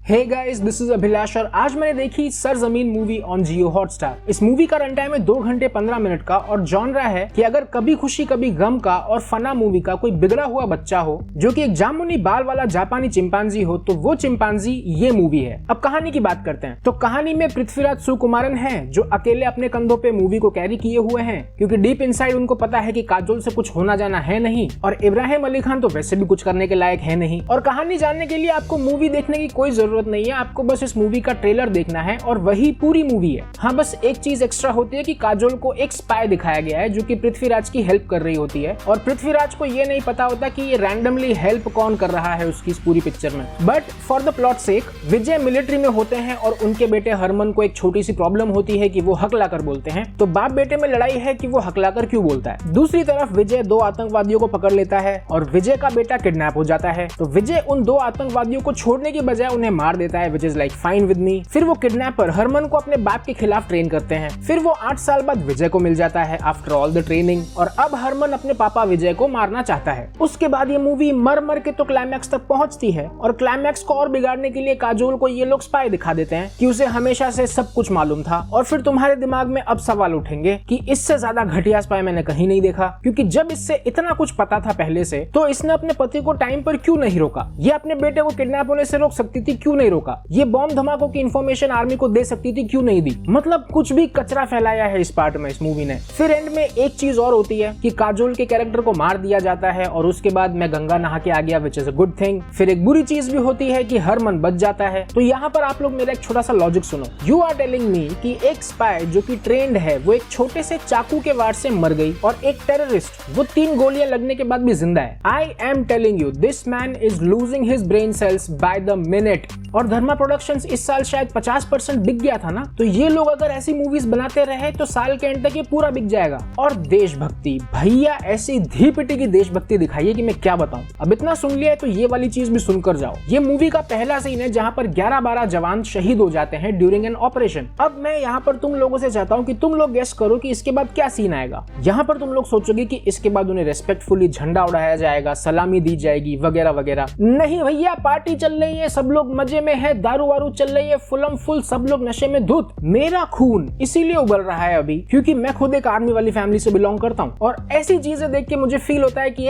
Hey guys, this is Abhilash और आज मैंने देखी सरजमीन मूवी ऑन जियो हॉटस्टार। इस मूवी का रन टाइम है 2 घंटे 15 मिनट का और जॉनरा है कि अगर कभी खुशी कभी गम का और फना मूवी का कोई बिगड़ा हुआ बच्चा हो जो कि एक जामुनी बाल वाला जापानी चिंपांजी हो तो वो चिंपांजी ये मूवी है। अब कहानी की बात करते हैं तो कहानी में पृथ्वीराज सुकुमारन है जो अकेले अपने कंधों पे मूवी को कैरी किए हुए हैं क्योंकि डीप इनसाइड उनको पता है कि काजोल से कुछ होना जाना है नहीं और इब्राहिम अली खान तो वैसे भी कुछ करने के लायक है नहीं। और कहानी जानने के लिए आपको मूवी देखने की कोई जरूरत नहीं है, आपको बस इस मूवी का ट्रेलर देखना है और वही पूरी मूवी है। हाँ, बस एक चीज एक्स्ट्रा होती है कि काजोल को एक स्पाई दिखाया गया है जो कि पृथ्वीराज की हेल्प कर रही होती है और पृथ्वीराज को ये नहीं पता होता कि ये रैंडमली हेल्प कौन कर रहा है उसकी इस पूरी पिक्चर में। But for the plot sake Vijay military में होते हैं और उनके बेटे हरमन को एक छोटी सी प्रॉब्लम होती है कि वो हकलाकर बोलते हैं, तो बाप बेटे में लड़ाई है कि वो हकलाकर क्यों बोलता है। दूसरी तरफ विजय 2 आतंकवादियों को पकड़ लेता है और विजय का बेटा किडनैप हो जाता है, तो विजय उन 2 आतंकवादियों को छोड़ने की बजाय उन्हें मार देता है, which is like fine with me। फिर वो किडनैपर हरमन को अपने बाप के खिलाफ ट्रेन करते हैं। फिर वो 8 साल बाद विजय को मिल जाता है आफ्टर ऑल द ट्रेनिंग और अब हरमन अपने पापा विजय को मारना चाहता है। उसके बाद ये मूवी मर के तो क्लाइमैक्स तक पहुंचती है और क्लाइमैक्स को और बिगाड़ने के लिए काजोल को ये लोग स्पाई दिखा देते हैं कि उसे हमेशा से सब कुछ मालूम था। और फिर तुम्हारे दिमाग में अब सवाल उठेंगे कि इससे ज्यादा घटिया स्पाई मैंने कहीं नहीं देखा, क्योंकि जब इससे इतना कुछ पता था पहले से तो इसने अपने पति को टाइम पर क्यों नहीं रोका, ये अपने बेटे को किडनैप होने से रोक सकती थी क्यों नहीं रोका, ये बॉम्ब धमाकों की इंफॉर्मेशन आर्मी को दे सकती थी क्यों नहीं दी। मतलब कुछ भी कचरा फैलाया है इस पार्ट में इस मूवी ने। फिर एंड में एक चीज और होती है कि काजोल के कैरेक्टर को मार दिया जाता है और उसके बाद मैं गंगा नहा के आ गया, which is a good thing. फिर एक बुरी चीज भी होती है कि हरमन बच जाता है। तो यहाँ पर आप लोग मेरा एक छोटा सा लॉजिक सुनो। यू आर टेलिंग मी कि एक स्पाई जो कि ट्रेंड है वो एक छोटे से चाकू के वार से मर गई और एक टेररिस्ट वो 3 गोलियां लगने के बाद भी जिंदा है। I am telling you this man is losing his brain cells by the minute. और धर्मा प्रोडक्शंस इस साल शायद 50% बिक गया था ना, तो ये लोग अगर ऐसी मूवीज बनाते रहे तो साल के एंड तक ये पूरा बिक जाएगा। और देशभक्ति भैया, ऐसी धी पिटी की देशभक्ति दिखाई है कि मैं क्या बताऊं। अब इतना सुन लिया है तो ये वाली चीज भी सुनकर जाओ। ये मूवी का पहला सीन है जहां पर 11-12 जवान शहीद हो जाते हैं ड्यूरिंग एन ऑपरेशन। अब मैं यहाँ पर तुम लोगों से चाहता हूँ कि तुम लोग गेस करो कि इसके बाद क्या सीन आएगा। यहाँ पर तुम लोग सोचोगे कि इसके बाद उन्हें रेस्पेक्टफुली झंडा उड़ाया जाएगा, सलामी दी जाएगी वगैरह वगैरह। नहीं भैया, पार्टी चल रही है, सब लोग मजे में है, दारू वारू चल रही है फुलम फुल, सब लोग नशे में धुत। मेरा खून इसीलिए उबल रहा है अभी क्योंकि मैं खुद एक आर्मी वाली फैमिली से बिलोंग करता हूँ और ऐसी चीजें देख के मुझे फील होता है कि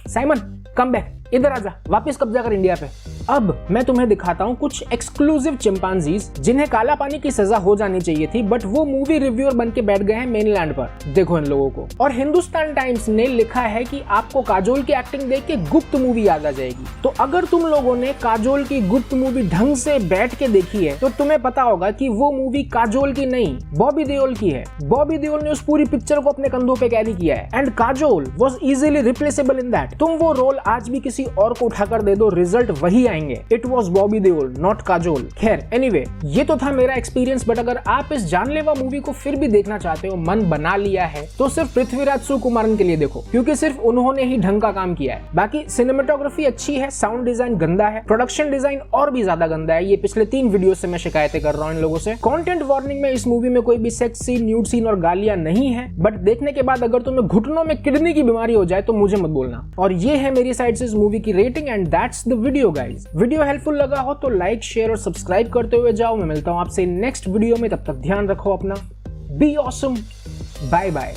साइमन कम बैक, इधर आजा, वापस कब्जा कर इंडिया पे। अब मैं तुम्हें दिखाता हूँ कुछ एक्सक्लूसिव चिंपांजीज जिन्हें काला पानी की सजा हो जानी चाहिए थी बट वो मूवी रिव्यूअर बन के बैठ गए हैं मेनलैंड पर। देखो इन लोगों को। और हिंदुस्तान टाइम्स ने लिखा है कि आपको काजोल की एक्टिंग देख के गुप्त मूवी याद आ जाएगी। तो अगर तुम लोगों ने काजोल की गुप्त मूवी ढंग से बैठ के देखी है तो तुम्हें पता होगा कि वो मूवी काजोल की नहीं बॉबी देओल की है। बॉबी देओल ने उस पूरी पिक्चर को अपने कंधों पे कैरी किया है and Kajol was easily replaceable in that. तुम वो रोल आज भी किसी और को उठाकर दे दो, रिजल्ट वही आएंगे। It was Bobby Deol not Kajol. खैर एनीवे, ये तो था मेरा एक्सपीरियंस। बट अगर आप इस जानलेवा मूवी को फिर भी देखना चाहते हो, मन बना लिया है, तो सिर्फ पृथ्वीराज सुकुमारन के लिए देखो क्योंकि सिर्फ उन्होंने ही ढंग का काम किया है। बाकी सिनेमेटोग्राफी अच्छी है, साउंड डिजाइन गंदा है, प्रोडक्शन डिजाइन और भी ज्यादा गंदा है। ये पिछले 3 वीडियो से मैं शिकायतें कर रहा हूँ इन लोगों से। कंटेंट वार्निंग में इस मूवी में कोई भी सेक्स सीन, न्यूड सीन और गालियां नहीं है, बट देखने के बाद अगर तुम्हें घुटनों में किडनी की बीमारी हो जाए तो मुझे मत बोलना। और ये है मेरी साइड से इस मूवी की rating and that's the video guys. Video helpful लगा हो तो लाइक, शेयर और सब्सक्राइब करते हुए जाओ। मैं मिलता हूं आपसे नेक्स्ट वीडियो में, तब तक ध्यान रखो अपना। Be awesome, bye bye.